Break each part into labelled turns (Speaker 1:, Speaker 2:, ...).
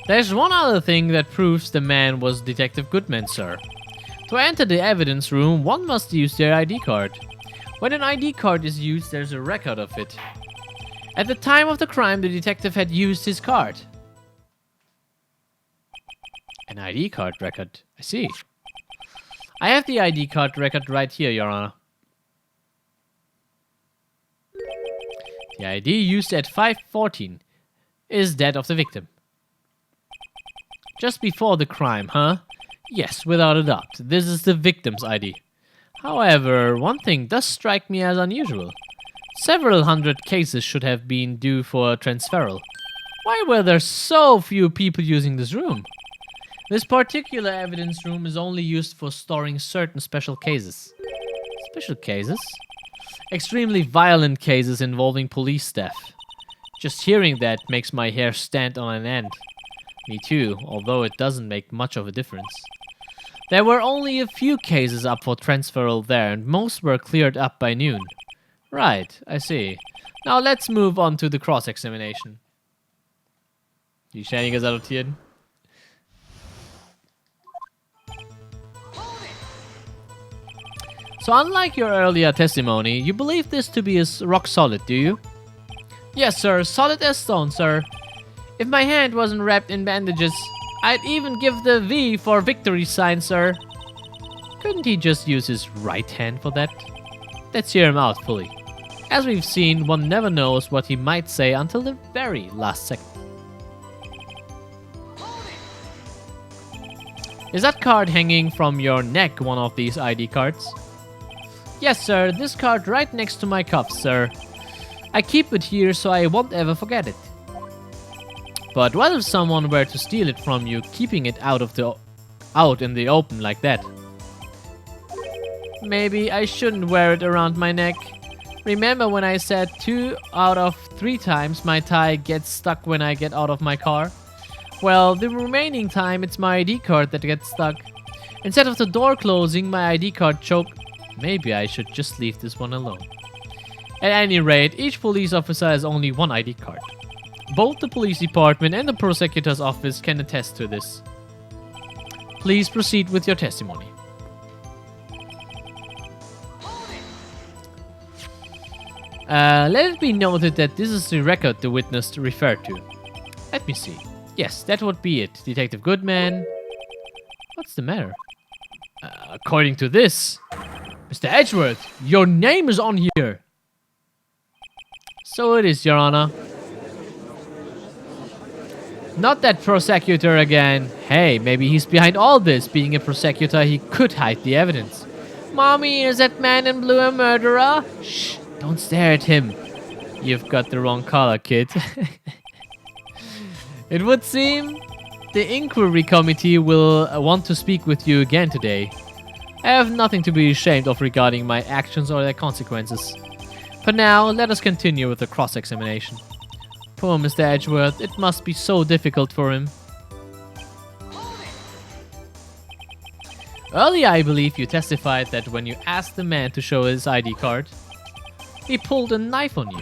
Speaker 1: There's one other thing that proves the man was Detective Goodman, sir. To enter the evidence room, one must use their ID card. When an ID card is used, there's a record of it. At the time of the crime, the detective had used his card. An ID card record. I see. I have the ID card record right here, Your Honor. The ID used at 5:14 is that of the victim. Just before the crime, huh? Yes, without a doubt. This is the victim's ID. However, one thing does strike me as unusual. Several hundred cases should have been due for transferal. Why were there so few people using this room? This particular evidence room is only used for storing certain special cases. Special cases? Extremely violent cases involving police staff. Just hearing that makes my hair stand on an end. Me too, although it doesn't make much of a difference. There were only a few cases up for transferal there, and most were cleared up by noon. Right, I see. Now let's move on to the cross-examination. Die Scheiniger salutieren. So unlike your earlier testimony, you believe this to be rock solid, do you? Yes, sir. Solid as stone, sir. If my hand wasn't wrapped in bandages, I'd even give the V for victory sign, sir. Couldn't he just use his right hand for that? Let's hear him out fully. As we've seen, one never knows what he might say until the very last second. Is that card hanging from your neck one of these ID cards? Yes, sir. This card right next to my cuffs, sir. I keep it here so I won't ever forget it. But what if someone were to steal it from you, keeping it out in the open like that? Maybe I shouldn't wear it around my neck. Remember when I said 2 out of 3 times my tie gets stuck when I get out of my car? Well, the remaining time it's my ID card that gets stuck. Instead of the door closing, my ID card choke. Maybe I should just leave this one alone. At any rate, each police officer has only one ID card. Both the police department and the prosecutor's office can attest to this. Please proceed with your testimony. Let it be noted that this is the record the witness referred to. Let me see. Yes, that would be it. Detective Goodman. What's the matter? According to this, Mr. Edgeworth, your name is on here. So it is, Your Honor. Not that prosecutor again. Hey, maybe he's behind all this. Being a prosecutor, he could hide the evidence. Mommy, is that man in blue a murderer? Shh, don't stare at him. You've got the wrong color, kid. It would seem the inquiry committee will want to speak with you again today. I have nothing to be ashamed of regarding my actions or their consequences. For now, let us continue with the cross-examination. Poor Mr. Edgeworth, it must be so difficult for him. Earlier, I believe you testified that when you asked the man to show his ID card, he pulled a knife on you.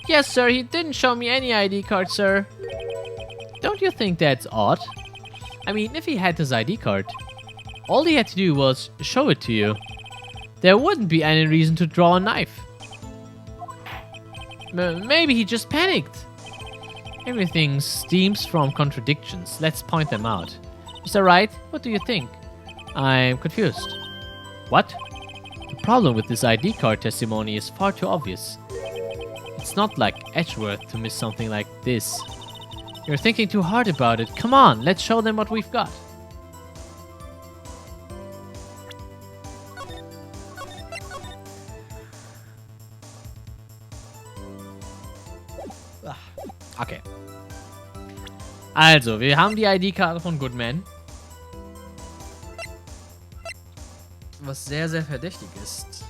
Speaker 1: Yes, sir, he didn't show me any ID card, sir. Don't you think that's odd? I mean, if he had his ID card, all he had to do was show it to you. There wouldn't be any reason to draw a knife. Maybe he just panicked. Everything stems from contradictions. Let's point them out. Mr. Wright, what do you think? I'm confused. What? The problem with this ID card testimony is far too obvious. It's not like Edgeworth to miss something like this. You're thinking too hard about it. Come on, let's show them what we've got. Okay. Also, wir haben die ID-Karte von Goodman. Was sehr, sehr verdächtig ist.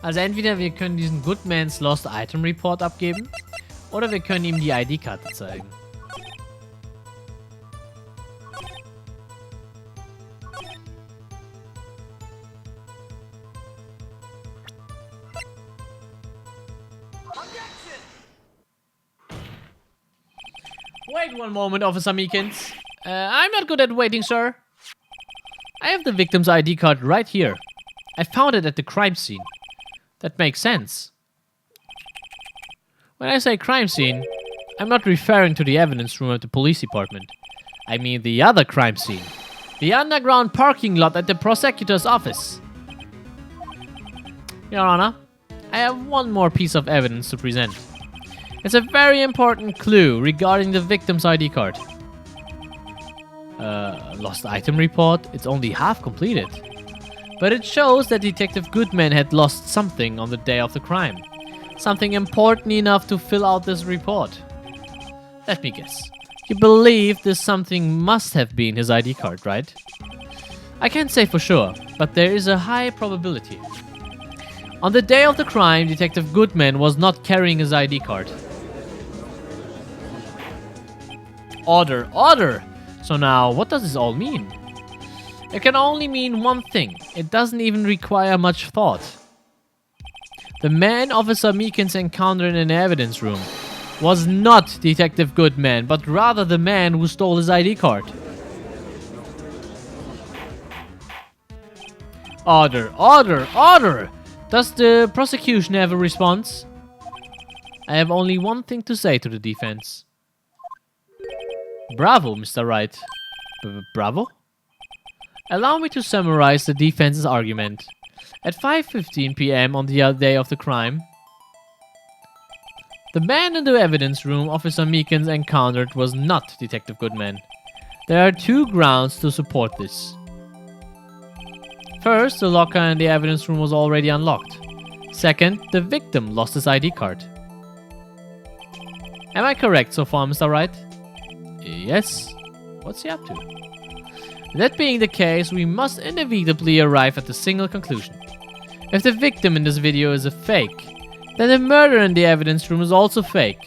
Speaker 1: Also entweder wir können diesen Goodmans Lost Item Report abgeben, oder wir können ihm die ID-Karte zeigen. Wait one moment, Officer Meekins. I'm not good at waiting, sir. I have the victim's ID card right here. I found it at the crime scene. That makes sense. When I say crime scene, I'm not referring to the evidence room of the police department. I mean the other crime scene. The underground parking lot at the prosecutor's office. Your Honor, I have one more piece of evidence to present. It's a very important clue regarding the victim's ID card. Lost item report? It's only half completed. But it shows that Detective Goodman had lost something on the day of the crime. Something important enough to fill out this report. Let me guess. You believe this something must have been his ID card, right? I can't say for sure, but there is a high probability. On the day of the crime, Detective Goodman was not carrying his ID card. Order, order! So now, what does this all mean? It can only mean one thing. It doesn't even require much thought. The man Officer Meekins encountered in the evidence room was not Detective Goodman, but rather the man who stole his ID card. Order, order, order! Does the prosecution have a response? I have only one thing to say to the defense. Bravo, Mr. Wright. Bravo? Allow me to summarize the defense's argument. At 5:15 p.m. on the other day of the crime, the man in the evidence room Officer Meekins encountered was not Detective Goodman. There are two grounds to support this. First, the locker in the evidence room was already unlocked. Second, the victim lost his ID card. Am I correct so far, Mr. Wright? Yes. What's he up to? That being the case, we must inevitably arrive at the single conclusion. If the victim in this video is a fake, then the murder in the evidence room is also fake.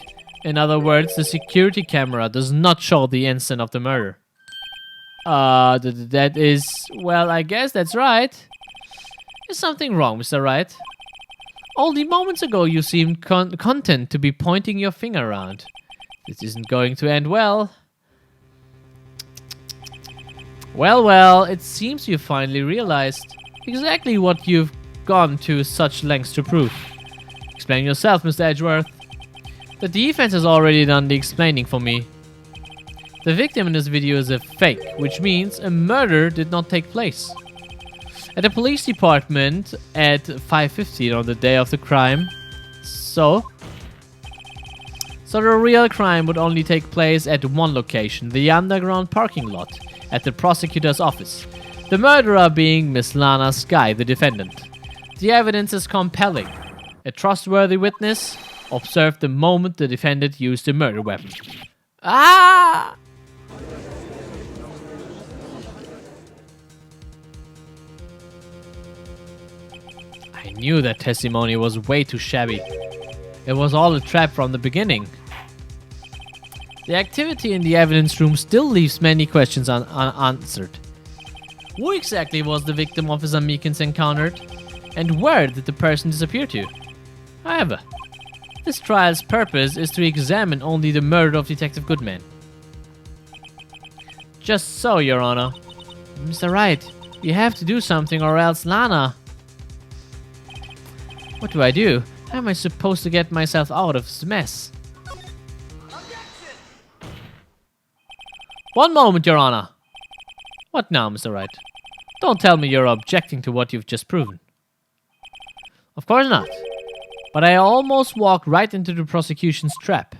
Speaker 1: In other words, the security camera does not show the instant of the murder. That is... well, I guess that's right. Is something wrong, Mr. Wright? Only moments ago you seemed content to be pointing your finger around. This isn't going to end well. Well, it seems you finally realized exactly what you've gone to such lengths to prove. Explain yourself, Mr. Edgeworth. The defense has already done the explaining for me. The victim in this video is a fake, which means a murder did not take place. At the police department at 5:15 on the day of the crime, so the real crime would only take place at one location, the underground parking lot at the prosecutor's office. The murderer being Miss Lana Skye, the defendant. The evidence is compelling. A trustworthy witness observed the moment the defendant used the murder weapon. Ah! I knew that testimony was way too shabby. It was all a trap from the beginning. The activity in the evidence room still leaves many questions unanswered. Who exactly was the victim Officer Meekins encountered? And where did the person disappear to? However, this trial's purpose is to examine only the murder of Detective Goodman. Just so, Your Honor. Mr. Wright, you have to do something or else Lana... What do I do? How am I supposed to get myself out of this mess? One moment, Your Honor. What now, Mr. Wright? Don't tell me you're objecting to what you've just proven. Of course not. But I almost walked right into the prosecution's trap.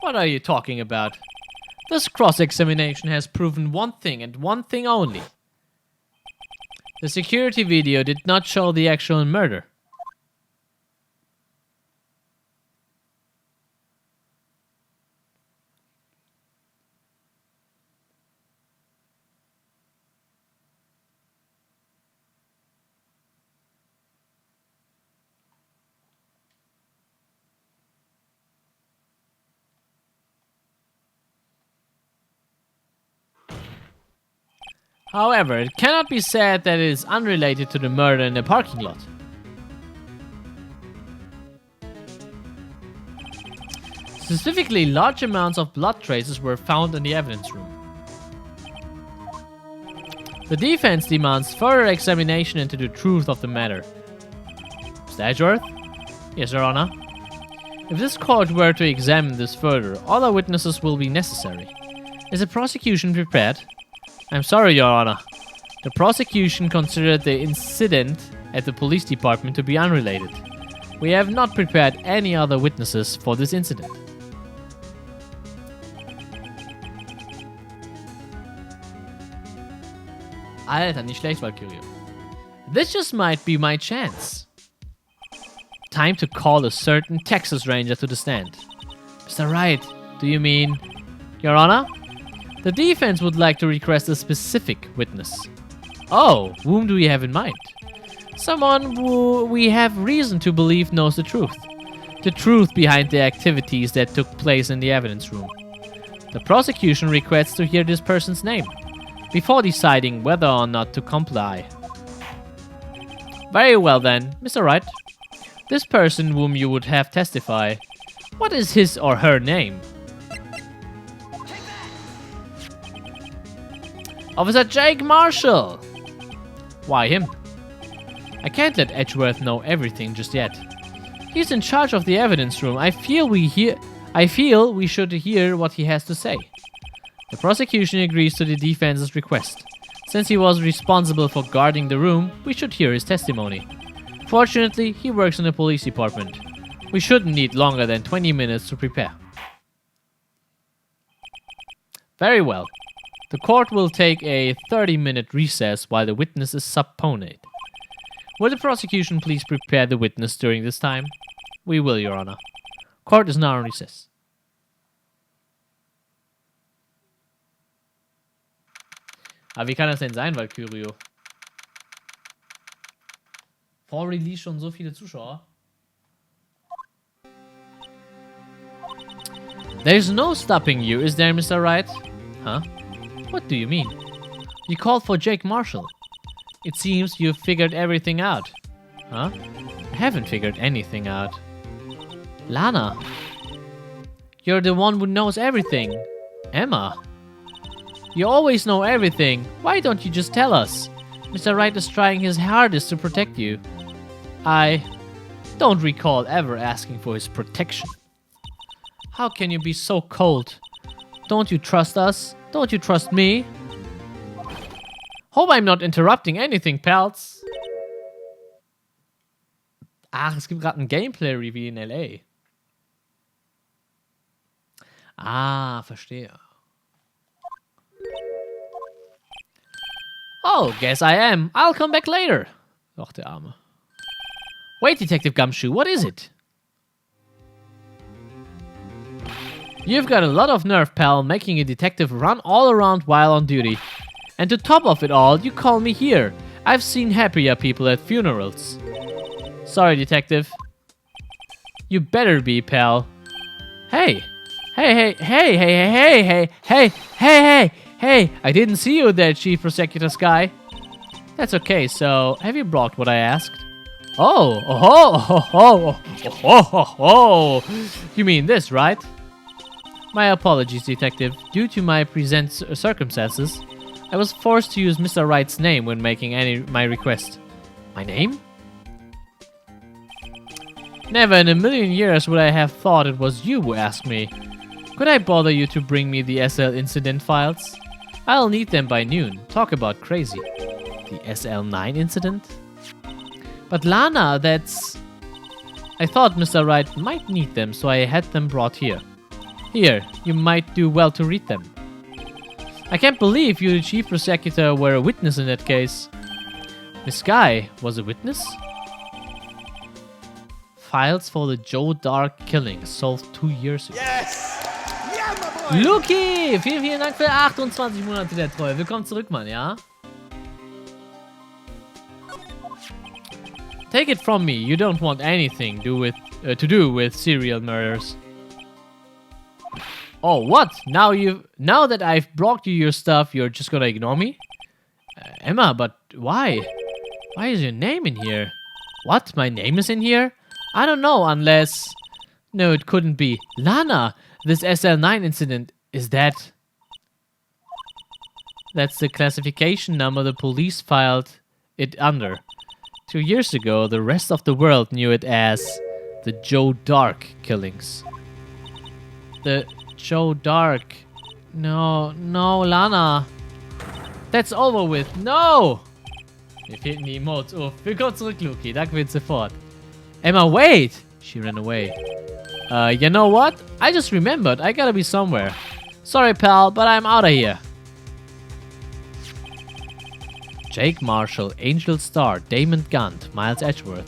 Speaker 1: What are you talking about? This cross-examination has proven one thing and one thing only. The security video did not show the actual murder. However, it cannot be said that it is unrelated to the murder in the parking lot. Specifically, large amounts of blood traces were found in the evidence room. The defense demands further examination into the truth of the matter. Mr. Edgeworth? Yes, Your Honor. If this court were to examine this further, other witnesses will be necessary. Is the prosecution prepared? I'm sorry, Your Honor. The prosecution considered the incident at the police department to be unrelated. We have not prepared any other witnesses for this incident. Alter, nicht schlecht, Valkyrie. This just might be my chance. Time to call a certain Texas Ranger to the stand. Mr. Wright, do you mean... Your Honor? The defense would like to request a specific witness. Oh, whom do you have in mind? Someone who we have reason to believe knows the truth. The truth behind the activities that took place in the evidence room. The prosecution requests to hear this person's name before deciding whether or not to comply. Very well then, Mr. Wright. This person whom you would have testify, what is his or her name? Officer Jake Marshall! Why him? I can't let Edgeworth know everything just yet. He's in charge of the evidence room. I feel we should hear what he has to say. The prosecution agrees to the defense's request. Since he was responsible for guarding the room, we should hear his testimony. Fortunately, he works in the police department. We shouldn't need longer than 20 minutes to prepare. Very well. The court will take a 30-minute recess while the witness is subpoenaed. Will the prosecution please prepare the witness during this time? We will, Your Honor. Court is now on recess. Aber wie kann das denn sein, Valkyrio? Vor Release schon so viele Zuschauer. There's no stopping you, is there, Mr. Wright? Huh? What do you mean? You called for Jake Marshall. It seems you've figured everything out. Huh? I haven't figured anything out. Lana. You're the one who knows everything. Emma. You always know everything. Why don't you just tell us? Mr. Wright is trying his hardest to protect you. I don't recall ever asking for his protection. How can you be so cold? Don't you trust us? Don't you trust me? Hope I'm not interrupting anything, pals. Ach, es gibt gerade ein Gameplay-Review in LA. Ah, verstehe. Oh, guess I am. I'll come back later. Och, der Arme. Wait, Detective Gumshoe, what is it? You've got a lot of nerve, pal, making a detective run all around while on duty. And to top of it all, you call me here. I've seen happier people at funerals. Sorry, detective. You better be, pal. Hey. Hey, I didn't see you there, Chief Prosecutor Sky. That's okay, so have you brought what I asked? Oh. You mean this, right? My apologies, detective. Due to my present circumstances, I was forced to use Mr. Wright's name when making my request. My name? Never in a million years would I have thought it was you who asked me. Could I bother you to bring me the SL incident files? I'll need them by noon. Talk about crazy. The SL9 incident? But Lana, that's... I thought Mr. Wright might need them, so I had them brought here. Here, you might do well to read them. I can't believe you, the Chief Prosecutor, were a witness in that case. Miss Sky was a witness? Files for the Joe Dark killing solved 2 years ago.
Speaker 2: Yes! Yeah, my boy!
Speaker 1: Luki! Vielen Dank für 28 Monate der Treue. Willkommen zurück, Mann, ja? Take it from me, you don't want anything to do with serial murders. Oh, what? Now that I've brought you your stuff, you're just gonna ignore me? Emma, but why? Why is your name in here? What? My name is in here? I don't know, unless... No, it couldn't be. Lana! This SL9 incident, is that... That's the classification number the police filed it under. 2 years ago, the rest of the world knew it as the Joe Dark killings. The Joe Dark... No, Lana. That's over with. No! Mir fehlten die Emotes. Oh, willkommen zurück, Luki. Da gewinnt sofort. Emma, wait! She ran away. You know what? I just remembered. I gotta be somewhere. Sorry, pal, but I'm out of here. Jake Marshall, Angel Starr, Damon Gunt, Miles Edgeworth.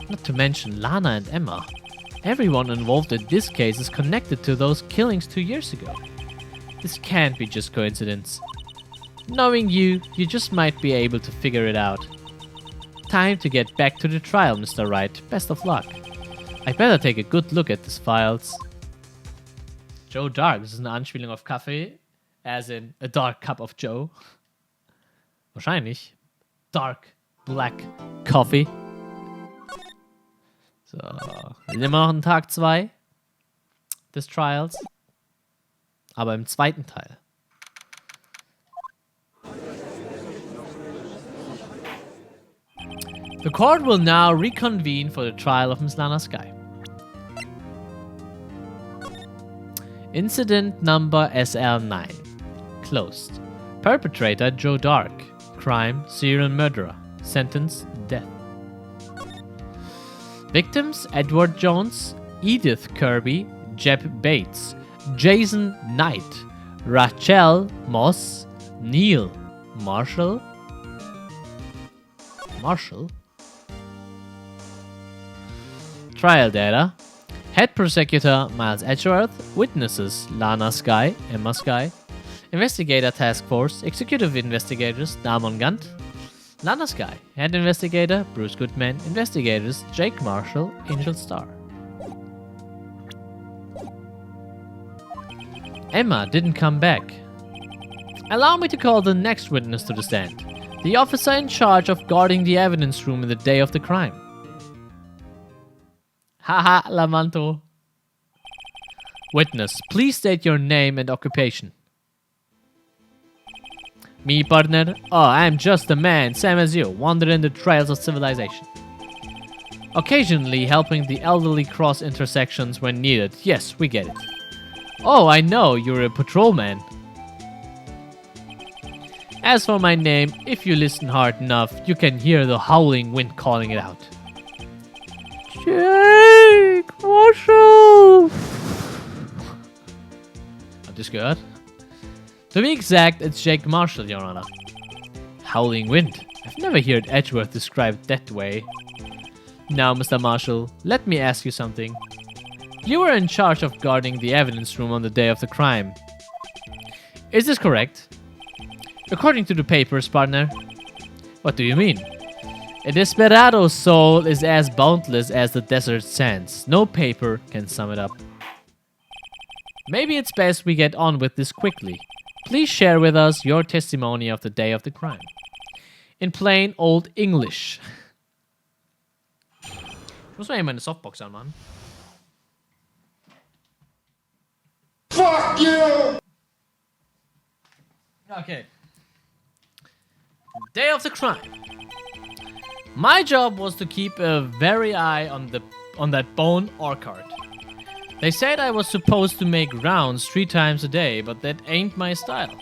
Speaker 1: Not to mention Lana and Emma. Everyone involved in this case is connected to those killings 2 years ago. This can't be just coincidence. Knowing you just might be able to figure it out. Time to get back to the trial, Mr. Wright. Best of luck. I better take a good look at these files. Joe Dark, das ist eine Anspielung auf Kaffee, as in a dark cup of Joe. Wahrscheinlich. Dark Black Coffee. So, wir sind immer noch in Tag 2 des Trials. Aber im zweiten Teil. The court will now reconvene for the trial of Miss Lana Skye. Incident number SL9. Closed. Perpetrator Joe Dark. Crime, serial murderer. Sentence, death. Victims, Edward Jones, Edith Kirby, Jeb Bates, Jason Knight, Rachel Moss, Neil Marshall. Trial data. Head prosecutor Miles Edgeworth. Witnesses Lana Skye, Emma Skye. Investigator Task Force. Executive investigators Damon Gunt. Lana Skye. Head investigator Bruce Goodman. Investigators Jake Marshall, Angel Starr. Emma didn't come back. Allow me to call the next witness to the stand. The officer in charge of guarding the evidence room in the day of the crime. Haha, Lamanto. Witness, please state your name and occupation. Me, partner? Oh, I'm just a man, same as you, wandering the trails of civilization. Occasionally helping the elderly cross intersections when needed. Yes, we get it. Oh, I know, you're a patrolman. As for my name, if you listen hard enough, you can hear the howling wind calling it out. Jake Marshall! Habt ihr's gehört? To be exact, it's Jake Marshall, Your Honor. Howling wind. I've never heard Edgeworth described that way. Now, Mr. Marshall, let me ask you something. You were in charge of guarding the evidence room on the day of the crime. Is this correct? According to the papers, partner. What do you mean? A desperado's soul is as boundless as the desert sands. No paper can sum it up. Maybe it's best we get on with this quickly. Please share with us your testimony of the day of the crime. In plain old English. Ich muss mal hier meine Softbox anmachen.
Speaker 2: Fuck you!
Speaker 1: Okay. Day of the crime. My job was to keep a very eye on that bone orchard. They said I was supposed to make rounds 3 times a day, but that ain't my style.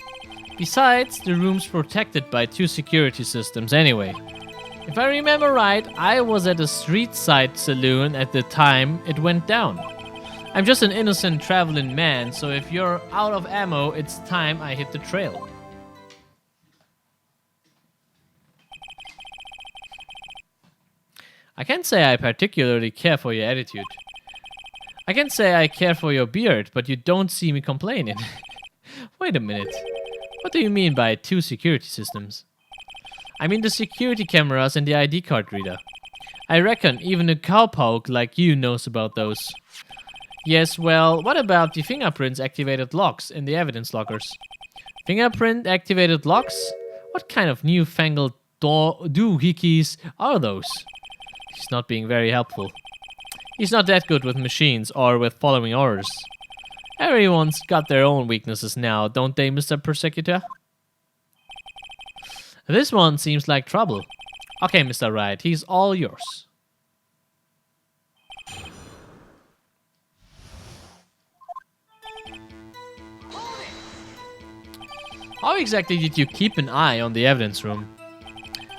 Speaker 1: Besides, the room's protected by 2 security systems anyway. If I remember right, I was at a street side saloon at the time it went down. I'm just an innocent traveling man, so if you're out of ammo, it's time I hit the trail. I can't say I particularly care for your attitude. I can say I care for your beard, but you don't see me complaining. Wait a minute. What do you mean by 2 security systems? I mean the security cameras and the ID card reader. I reckon even a cowpoke like you knows about those. Yes, well, what about the fingerprints activated locks in the evidence lockers? Fingerprint activated locks? What kind of newfangled doohickeys are those? He's not being very helpful. He's not that good with machines or with following orders. Everyone's got their own weaknesses now, don't they, Mr. Persecutor? This one seems like trouble. Okay, Mr. Wright, he's all yours. How exactly did you keep an eye on the evidence room?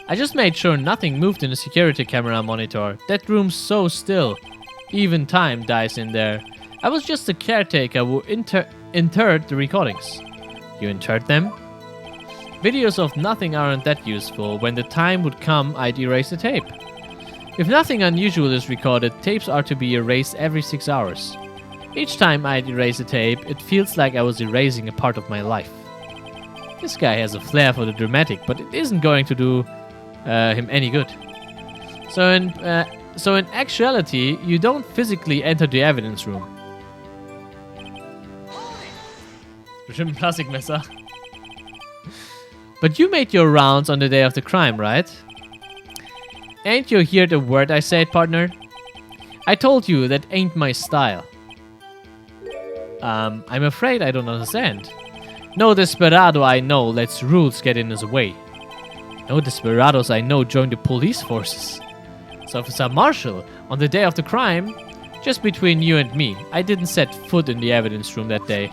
Speaker 1: I just made sure nothing moved in the security camera monitor. That room's so still. Even time dies in there. I was just the caretaker who interred the recordings. You interred them? Videos of nothing aren't that useful. When the time would come, I'd erase the tape. If nothing unusual is recorded, tapes are to be erased every 6 hours. Each time I'd erase a tape, it feels like I was erasing a part of my life. This guy has a flair for the dramatic, but it isn't going to do him any good. So in actuality, you don't physically enter the evidence room. Bestimmt ein Plastikmesser. But you made your rounds on the day of the crime, right? Ain't you heard a word I said, partner? I told you that ain't my style. I'm afraid I don't understand. No desperado I know lets rules get in his way. No desperados I know join the police forces. So Officer Marshall, on the day of the crime, just between you and me, I didn't set foot in the evidence room that day.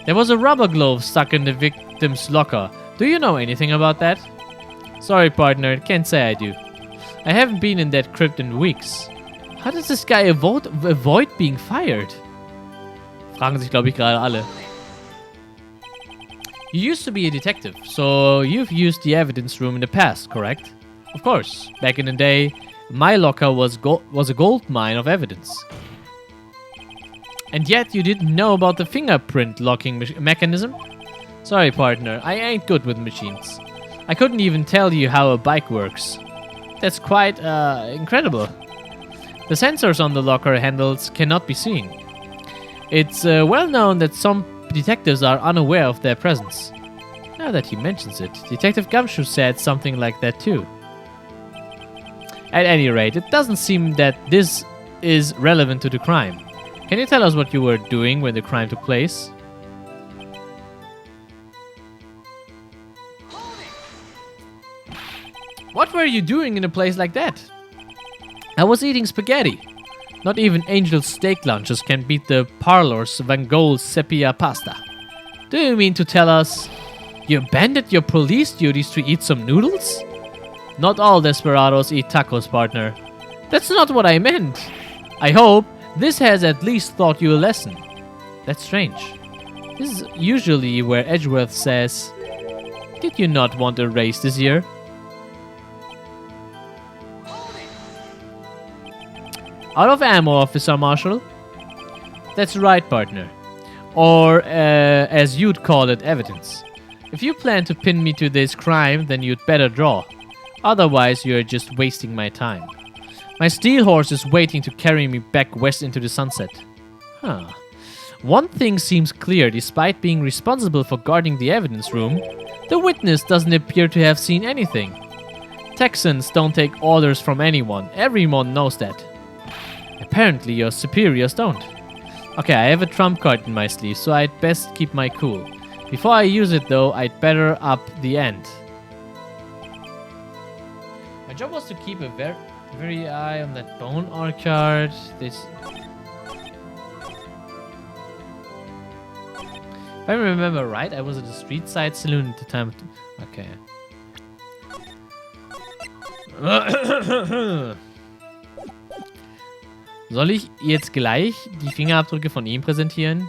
Speaker 1: There was a rubber glove stuck in the victim's locker. Do you know anything about that? Sorry, partner, can't say I do. I haven't been in that crypt in weeks. How does this guy avoid being fired? Fragen sich, glaube ich, gerade alle. You used to be a detective, so you've used the evidence room in the past, correct? Of course. Back in the day, my locker was a gold mine of evidence. And yet you didn't know about the fingerprint locking mechanism? Sorry, partner, I ain't good with machines. I couldn't even tell you how a bike works. That's quite incredible. The sensors on the locker handles cannot be seen. It's well known that some detectives are unaware of their presence. Now that he mentions it, Detective Gumshoe said something like that too. At any rate, it doesn't seem that this is relevant to the crime. Can you tell us what you were doing when the crime took place? What were you doing in a place like that? I was eating spaghetti. Not even Angel's steak lunches can beat the parlor's Van Gogh's sepia pasta. Do you mean to tell us you abandoned your police duties to eat some noodles? Not all desperados eat tacos, partner. That's not what I meant. I hope this has at least taught you a lesson. That's strange. This is usually where Edgeworth says, "Did you not want a raise this year?" Out of ammo, Officer Marshall? That's right, partner. Or, as you'd call it, evidence. If you plan to pin me to this crime, then you'd better draw. Otherwise, you're just wasting my time. My steel horse is waiting to carry me back west into the sunset. Huh. One thing seems clear, despite being responsible for guarding the evidence room, the witness doesn't appear to have seen anything. Texans don't take orders from anyone. Everyone knows that. Apparently your superiors don't. Okay, I have a trump card in my sleeve, so I'd best keep my cool. Before I use it though, I'd better up the ante. My job was to keep a very eye on that bone orchard. This... If I remember right, I was at a street side saloon at the time. Okay. Soll ich jetzt gleich die Fingerabdrücke von ihm präsentieren?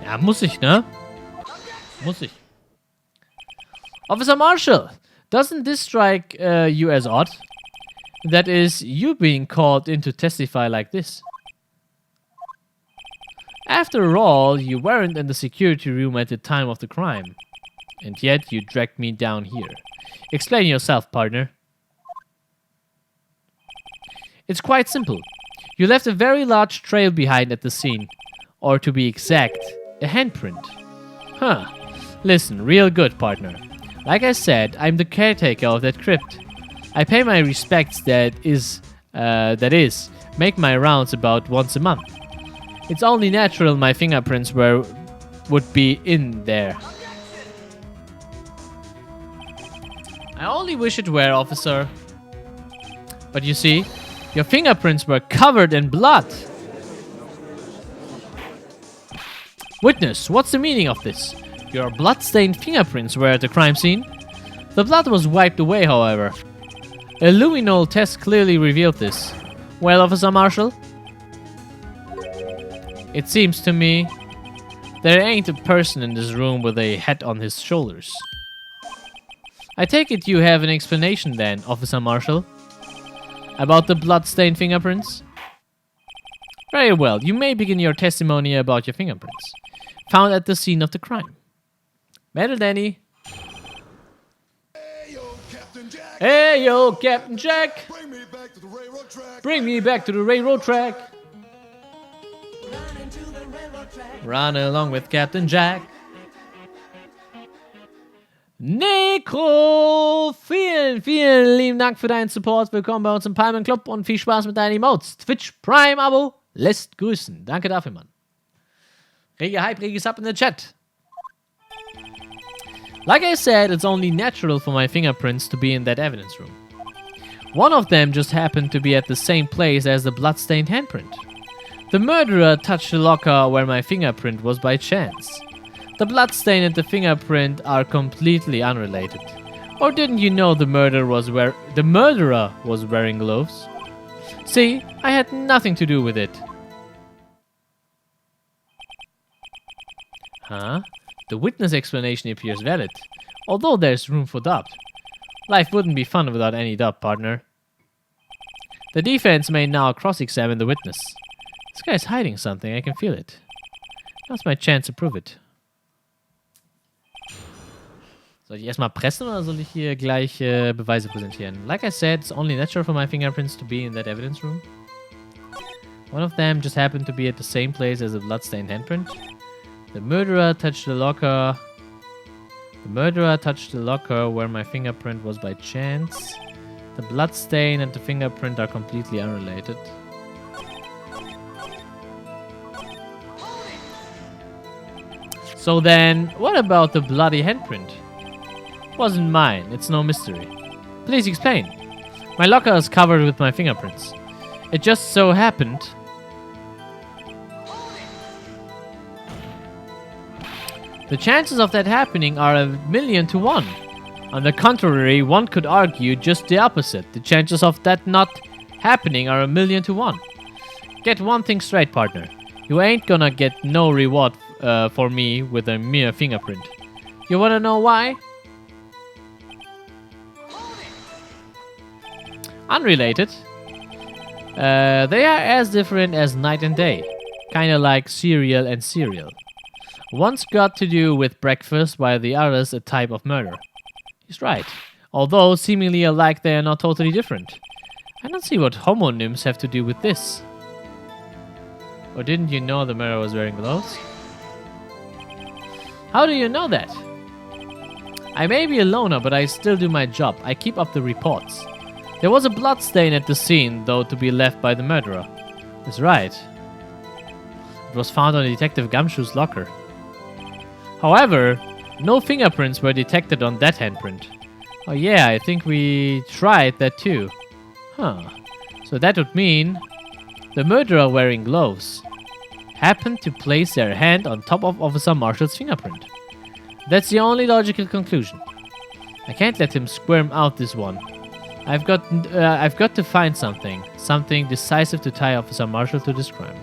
Speaker 1: Ja, muss ich, ne? Muss ich. Officer Marshall, doesn't this strike you as odd? That is, you being called in to testify like this. After all, you weren't in the security room at the time of the crime. And yet you dragged me down here. Explain yourself, partner. It's quite simple. You left a very large trail behind at the scene. Or to be exact, a handprint. Huh. Listen, real good, partner. Like I said, I'm the caretaker of that crypt. I pay my respects, that is, make my rounds about once a month. It's only natural my fingerprints would be in there. I only wish it were, officer. But you see, your fingerprints were covered in blood. Witness, what's the meaning of this? Your blood-stained fingerprints were at the crime scene. The blood was wiped away, however. A luminol test clearly revealed this. Well, Officer Marshall? It seems to me there ain't a person in this room with a head on his shoulders. I take it you have an explanation then, Officer Marshall? About the blood-stained fingerprints? Very well, you may begin your testimony about your fingerprints. Found at the scene of the crime. Metal Danny. Hey yo, Captain Jack!
Speaker 2: Bring me back to the railroad track.
Speaker 1: Bring me back to the railroad track. Run along with Captain Jack. Necro, vielen, vielen lieben Dank für deinen Support. Willkommen bei uns im Palmen Club und viel Spaß mit deinen Emotes. Twitch Prime Abo lässt grüßen. Danke dafür, Mann. Rege Hype, rege Sub in the chat. Like I said, it's only natural for my fingerprints to be in that evidence room. One of them just happened to be at the same place as the bloodstained handprint. The murderer touched the locker where my fingerprint was by chance. The bloodstain and the fingerprint are completely unrelated. Or didn't you know the murderer was wearing gloves? See, I had nothing to do with it. Huh? The witness explanation appears valid, although there's room for doubt. Life wouldn't be fun without any doubt, partner. The defense may now cross-examine the witness. This guy's hiding something, I can feel it. Now's my chance to prove it. Soll ich erstmal pressen oder soll ich hier gleich Beweise präsentieren? Like I said, it's only natural for my fingerprints to be in that evidence room. One of them just happened to be at the same place as the bloodstained handprint. The murderer touched the locker where my fingerprint was by chance. The bloodstain and the fingerprint are completely unrelated. So then, what about the bloody handprint? Wasn't mine, it's no mystery. Please explain. My locker is covered with my fingerprints. It just so happened... The chances of that happening are 1,000,000 to 1. On the contrary, one could argue just the opposite. The chances of that not happening are 1,000,000 to 1. Get one thing straight, partner. You ain't gonna get no reward for me with a mere fingerprint. You wanna know why? Unrelated. They are as different as night and day. Kinda like cereal and cereal. One's got to do with breakfast, while the other's a type of murder. He's right. Although seemingly alike, they are not totally different. I don't see what homonyms have to do with this. Or didn't you know the murderer was wearing gloves? How do you know that? I may be a loner, but I still do my job. I keep up the reports. There was a blood stain at the scene, though to be left by the murderer. That's right. It was found on Detective Gumshoe's locker. However, no fingerprints were detected on that handprint. Oh yeah, I think we tried that too. Huh. So that would mean the murderer wearing gloves happened to place their hand on top of Officer Marshall's fingerprint. That's the only logical conclusion. I can't let him squirm out this one. I've got to find something decisive to tie Officer Marshall to this crime.